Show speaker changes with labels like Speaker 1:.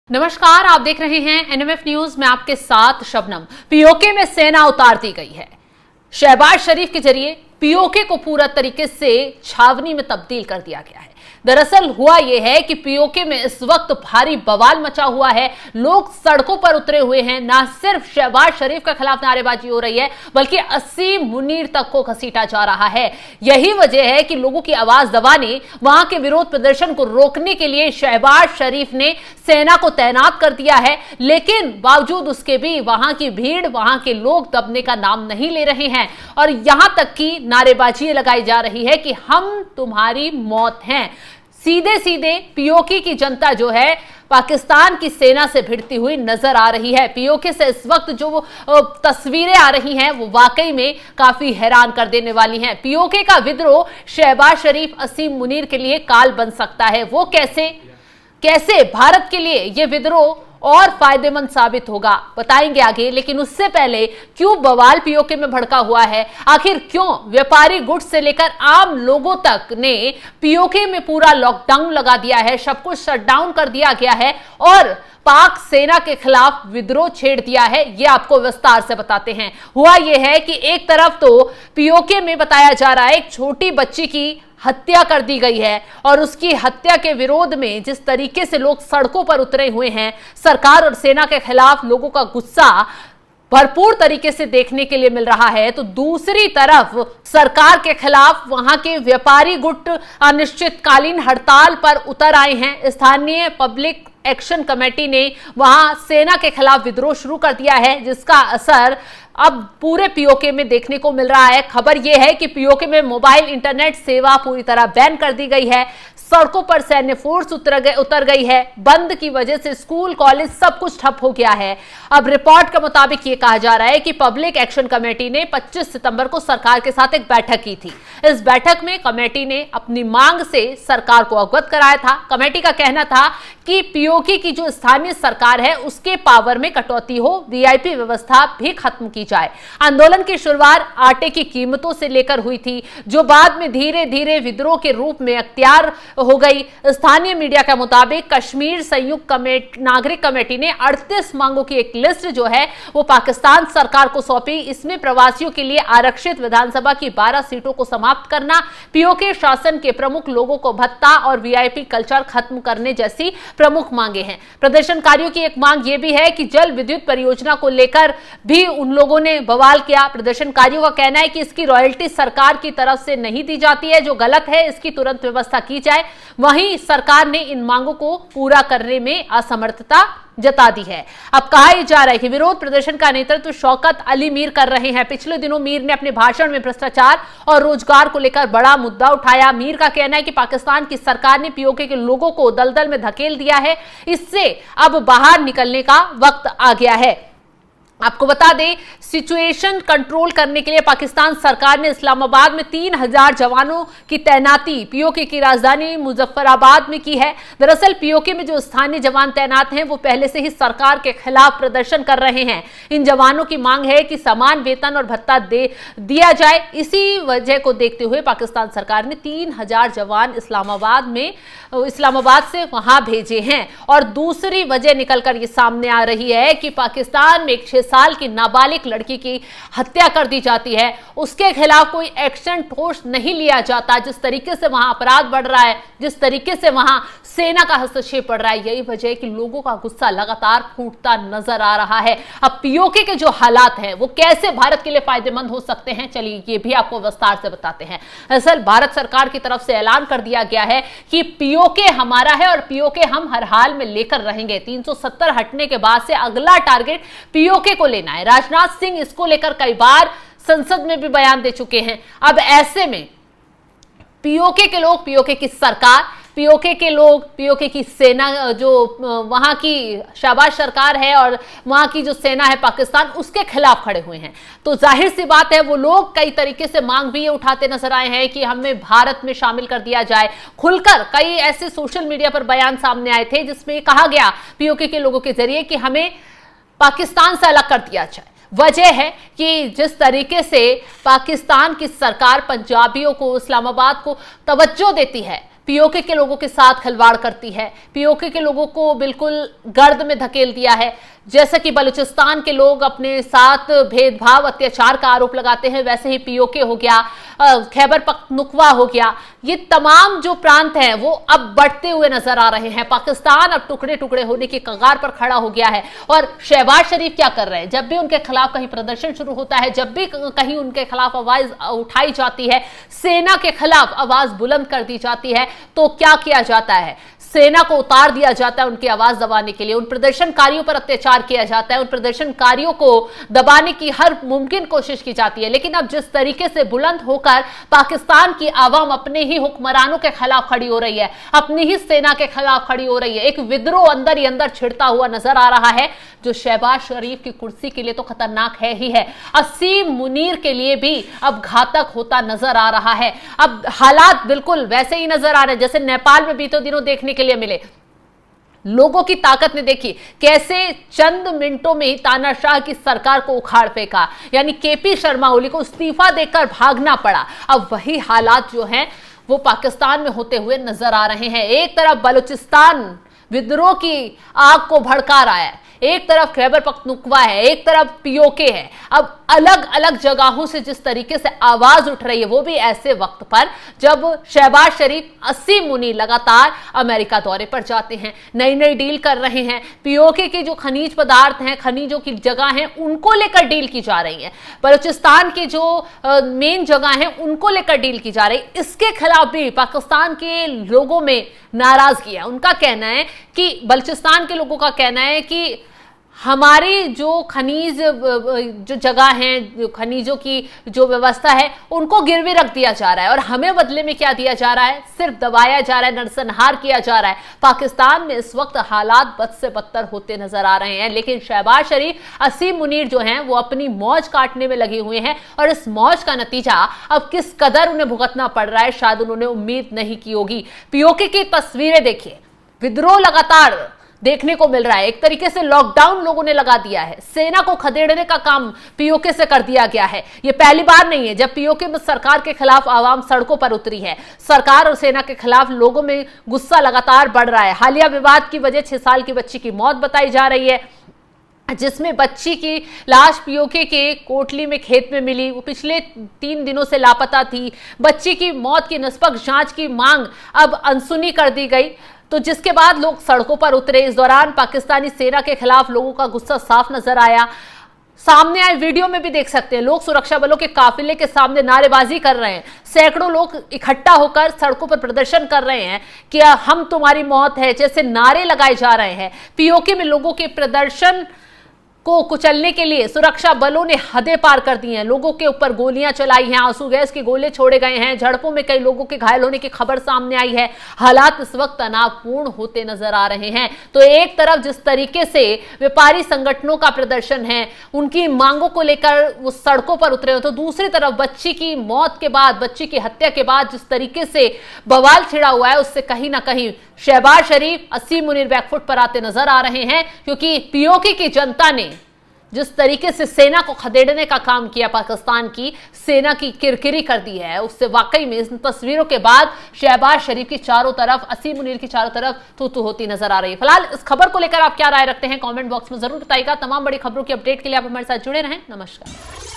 Speaker 1: नमस्कार, आप देख रहे हैं एनएमएफ न्यूज में आपके साथ शबनम। पीओके में सेना उतार दी गई है। शहबाज शरीफ के जरिए पीओके को पूरा तरीके से छावनी में तब्दील कर दिया गया है। दरअसल हुआ यह है कि पीओके में इस वक्त भारी बवाल मचा हुआ है। लोग सड़कों पर उतरे हुए हैं। ना सिर्फ शहबाज शरीफ के खिलाफ नारेबाजी हो रही है, बल्कि असीम मुनीर तक को घसीटा जा रहा है। यही वजह है कि लोगों की आवाज दबाने, वहां के विरोध प्रदर्शन को रोकने के लिए शहबाज शरीफ ने सेना को तैनात कर दिया है। लेकिन बावजूद उसके भी वहां की भीड़, वहां के लोग दबने का नाम नहीं ले रहे हैं और यहां तक कि नारेबाजी लगाई जा रही है कि हम तुम्हारी मौत हैं। सीधे सीधे पीओके की जनता जो है पाकिस्तान की सेना से भिड़ती हुई नजर आ रही है। पीओके से इस वक्त जो तस्वीरें आ रही हैं वो वाकई में काफी हैरान कर देने वाली हैं। पीओके का विद्रोह शहबाज शरीफ, असीम मुनीर के लिए काल बन सकता है। वो कैसे भारत के लिए ये विद्रोह और फायदेमंद साबित होगा बताएंगे आगे। लेकिन उससे पहले क्यों बवाल पीओके में भड़का हुआ है, आखिर क्यों व्यापारी गुट से लेकर आम लोगों तक ने पीओके में पूरा लॉकडाउन लगा दिया है, सब कुछ शटडाउन कर दिया गया है और पाक सेना के खिलाफ विद्रोह छेड़ दिया है, ये आपको विस्तार से बताते हैं। हुआ यह है कि एक तरफ तो पीओके में बताया जा रहा है एक छोटी बच्ची की हत्या कर दी गई है और उसकी हत्या के विरोध में जिस तरीके से लोग सड़कों पर उतरे हुए हैं, सरकार और सेना के खिलाफ लोगों का गुस्सा भरपूर तरीके से देखने के लिए मिल रहा है, तो दूसरी तरफ सरकार के खिलाफ वहां के व्यापारी गुट अनिश्चितकालीन हड़ताल पर उतर आए हैं। स्थानीय पब्लिक एक्शन कमेटी ने वहां सेना के खिलाफ विद्रोह शुरू कर दिया है, जिसका असर अब पूरे पीओके में देखने को मिल रहा है। खबर यह है कि पीओके में मोबाइल इंटरनेट सेवा पूरी तरह बैन कर दी गई है। सड़कों पर सैन्य फोर्स उतर गई है। बंद की वजह से स्कूल, कॉलेज सब कुछ ठप हो गया है। अब रिपोर्ट के मुताबिक ये कहा जा रहा है कि पब्लिक एक्शन कमेटी ने 25 सितंबर को सरकार के साथ एक बैठक की थी। इस बैठक में कमेटी ने अपनी मांग से सरकार को अवगत कराया था। कमेटी का कहना था कि पीओके की जो स्थानीय सरकार है उसके पावर में कटौती हो, वीआईपी व्यवस्था भी खत्म की जाए। आंदोलन की शुरुआत आटे की कीमतों से लेकर हुई थी, जो बाद में धीरे धीरे विद्रोह के रूप में अख्तियार हो गई। स्थानीय मीडिया के मुताबिक कश्मीर संयुक्त नागरिक कमेटी ने 38 मांगों की एक लिस्ट जो है वो पाकिस्तान सरकार को सौंपी। इसमें प्रवासियों के लिए आरक्षित विधानसभा की 12 सीटों को समाप्त करना, पीओके शासन के प्रमुख लोगों को भत्ता और वीआईपी कल्चर खत्म करने जैसी प्रमुख मांगे हैं। प्रदर्शनकारियों की एक मांग यह भी है कि जल विद्युत परियोजना को लेकर भी उन लोगों ने बवाल किया। प्रदर्शनकारियों का कहना है कि इसकी रॉयल्टी सरकार की तरफ से नहीं दी जाती है, जो गलत है, इसकी तुरंत व्यवस्था की जाए। वहीं सरकार ने इन मांगों को पूरा करने में असमर्थता जता दी है। अब कहा जा रहा है कि विरोध प्रदर्शन का नेतृत्व शौकत अली मीर कर रहे हैं। पिछले दिनों मीर ने अपने भाषण में भ्रष्टाचार और रोजगार को लेकर बड़ा मुद्दा उठाया। मीर का कहना है कि पाकिस्तान की सरकार ने पीओके के लोगों को दलदल में धकेल दिया है, इससे अब बाहर निकलने का वक्त आ गया है। आपको बता दें, सिचुएशन कंट्रोल करने के लिए पाकिस्तान सरकार ने इस्लामाबाद में 3000 जवानों की तैनाती पीओके की राजधानी मुजफ्फराबाद में की है। दरअसल पीओके में जो स्थानीय जवान तैनात हैं वो पहले से ही सरकार के खिलाफ प्रदर्शन कर रहे हैं। इन जवानों की मांग है कि समान वेतन और भत्ता दिया जाए। इसी वजह को देखते हुए पाकिस्तान सरकार ने 3000 जवान इस्लामाबाद से वहां भेजे हैं। और दूसरी वजह निकलकर ये सामने आ रही है कि पाकिस्तान में 6 साल की नाबालिग लड़की की हत्या कर दी जाती है, उसके खिलाफ कोई एक्शन ठोस नहीं लिया जाता। जिस तरीके से वहां अपराध बढ़ रहा है, जिस तरीके से वहां सेना का हस्तक्षेप बढ़ रहा है, यही वजह है कि लोगों का गुस्सा लगातार फूटता नजर आ रहा है। अब पीओके के जो हालात हैं वो कैसे भारत के लिए फायदेमंद हो सकते हैं, चलिए ये भी आपको विस्तार से बताते हैं। असल भारत सरकार की तरफ से ऐलान कर दिया गया है कि पीओके हमारा है और पीओके हम हर हाल में लेकर रहेंगे। 370 हटने के बाद से अगला टारगेट पीओके को लेना है। राजनाथ सिंह इसको लेकर कई बार संसद में भी बयान दे चुके हैं। अब ऐसे में पीओके के लोग, पीओके की सरकार, पीओके के लोग, पीओके की सेना, जो वहां की शहबाज सरकार है और वहां की जो सेना है पाकिस्तान, उसके खिलाफ खड़े हुए हैं। तो जाहिर सी बात है वो लोग कई तरीके से मांग भी ये उठाते नजर आए हैं कि हमें भारत में शामिल कर दिया जाए। खुलकर कई ऐसे सोशल मीडिया पर बयान सामने आए थे जिसमें कहा गया पीओके के लोगों के जरिए कि हमें पाकिस्तान से अलग कर दिया जाए। वजह है कि जिस तरीके से पाकिस्तान की सरकार पंजाबियों को, इस्लामाबाद को तवज्जो देती है, पीओके के लोगों के साथ खिलवाड़ करती है, पीओके के लोगों को बिल्कुल गर्द में धकेल दिया है। जैसे कि बलूचिस्तान के लोग अपने साथ भेदभाव अत्याचार का आरोप लगाते हैं, वैसे ही पीओके हो गया, खैबर पख्तूनख्वा हो गया, ये तमाम जो प्रांत हैं वो अब बढ़ते हुए नजर आ रहे हैं। पाकिस्तान अब टुकड़े टुकड़े होने की कगार पर खड़ा हो गया है। और शहबाज शरीफ क्या कर रहे हैं, जब भी उनके खिलाफ कहीं प्रदर्शन शुरू होता है, जब भी कहीं उनके खिलाफ आवाज उठाई जाती है, सेना के खिलाफ आवाज बुलंद कर दी जाती है, तो क्या किया जाता है, सेना को उतार दिया जाता है उनकी आवाज दबाने के लिए। उन प्रदर्शनकारियों पर अत्याचार किया जाता है, उन प्रदर्शनकारियों को दबाने की हर मुमकिन कोशिश की जाती है। लेकिन अब जिस तरीके से बुलंद होकर पाकिस्तान की आवाम अपने ही हुक्मरानों के खिलाफ खड़ी हो रही है, अपनी ही सेना के खिलाफ खड़ी हो रही है, एक विद्रोह अंदर ही अंदर छिड़ता हुआ नजर आ रहा है, जो शहबाज शरीफ की कुर्सी के लिए तो खतरनाक है ही है, असीम मुनीर के लिए भी अब घातक होता नजर आ रहा है। अब हालात बिल्कुल वैसे ही नजर आ रहे हैं जैसे नेपाल में बीते दिनों देखने के लिए मिले। लोगों की ताकत ने देखी कैसे चंद मिनटों में ही तानाशाह की सरकार को उखाड़ फेंका, यानी केपी शर्मा ओली को इस्तीफा देकर भागना पड़ा। अब वही हालात जो हैं वो पाकिस्तान में होते हुए नजर आ रहे हैं। एक तरफ बलूचिस्तान विद्रोह की आग को भड़का रहा है, एक तरफ खैबर पख्तूनख्वा है, एक तरफ पीओके है। अब अलग अलग जगहों से जिस तरीके से आवाज उठ रही है, वो भी ऐसे वक्त पर जब शहबाज शरीफ असीम मुनीर लगातार अमेरिका दौरे पर जाते हैं, नई नई डील कर रहे हैं। पीओके के जो खनिज पदार्थ हैं, खनिजों की जगह हैं, उनको लेकर डील की जा रही है। बलूचिस्तान की जो मेन जगह है उनको लेकर डील की जा रही है। इसके खिलाफ भी पाकिस्तान के लोगों में नाराजगी है। उनका कहना है कि बलूचिस्तान के लोगों का कहना है कि हमारी जो खनिज जो जगह है, खनिजों की जो व्यवस्था है, उनको गिरवी रख दिया जा रहा है और हमें बदले में क्या दिया जा रहा है, सिर्फ दबाया जा रहा है, नरसंहार किया जा रहा है। पाकिस्तान में इस वक्त हालात बद से बदतर होते नजर आ रहे हैं। लेकिन शहबाज शरीफ, असीम मुनीर जो हैं वो अपनी मौज काटने में लगे हुए हैं और इस मौज का नतीजा अब किस कदर उन्हें भुगतना पड़ रहा है, शायद उन्होंने उम्मीद नहीं की होगी। पीओके की तस्वीरें देखिए, विद्रोह लगातार देखने को मिल रहा है। एक तरीके से लॉकडाउन लोगों ने लगा दिया है, सेना को खदेड़ने का काम पीओके से कर दिया गया है। यह पहली बार नहीं है जब पीओके में सरकार के खिलाफ आवाम सड़कों पर उतरी है। सरकार और सेना के खिलाफ लोगों में गुस्सा लगातार बढ़ रहा है। हालिया विवाद की वजह 6 साल की बच्ची की मौत बताई जा रही है, जिसमें बच्ची की लाश पीओके के कोटली में खेत में मिली। वो पिछले 3 दिनों से लापता थी। बच्ची की मौत की निष्पक्ष जांच की मांग अब अनसुनी कर दी गई, तो जिसके बाद लोग सड़कों पर उतरे। इस दौरान पाकिस्तानी सेना के खिलाफ लोगों का गुस्सा साफ नजर आया। सामने आए वीडियो में भी देख सकते हैं, लोग सुरक्षा बलों के काफिले के सामने नारेबाजी कर रहे हैं। सैकड़ों लोग इकट्ठा होकर सड़कों पर प्रदर्शन कर रहे हैं कि हम तुम्हारी मौत है जैसे नारे लगाए जा रहे हैं। पीओके में लोगों के प्रदर्शन को कुचलने के लिए सुरक्षा बलों ने हदें पार कर दी हैं। लोगों के ऊपर गोलियां चलाई हैं, आंसू गैस के गोले छोड़े गए हैं। झड़पों में कई लोगों के घायल होने की खबर सामने आई है। हालात इस वक्त तनावपूर्ण होते नजर आ रहे हैं। तो एक तरफ जिस तरीके से व्यापारी संगठनों का प्रदर्शन है, उनकी मांगों को लेकर वो सड़कों पर उतरे हो, तो दूसरी तरफ बच्ची की मौत के बाद, बच्ची की हत्या के बाद जिस तरीके से बवाल छिड़ा हुआ है, उससे कहीं ना कहीं शहबाज शरीफ, असीम मुनीर बैकफुट पर आते नजर आ रहे हैं। क्योंकि पीओके की जनता ने जिस तरीके से सेना को खदेड़ने का काम किया, पाकिस्तान की सेना की किरकिरी कर दी है, उससे वाकई में इन तस्वीरों के बाद शहबाज शरीफ की चारों तरफ, असीम मुनीर की चारों तरफ तू होती नजर आ रही है। फिलहाल इस खबर को लेकर आप क्या राय रखते हैं, कमेंट बॉक्स में जरूर बताइएगा। तमाम बड़ी खबरों की अपडेट के लिए आप हमारे साथ जुड़े रहें। नमस्कार।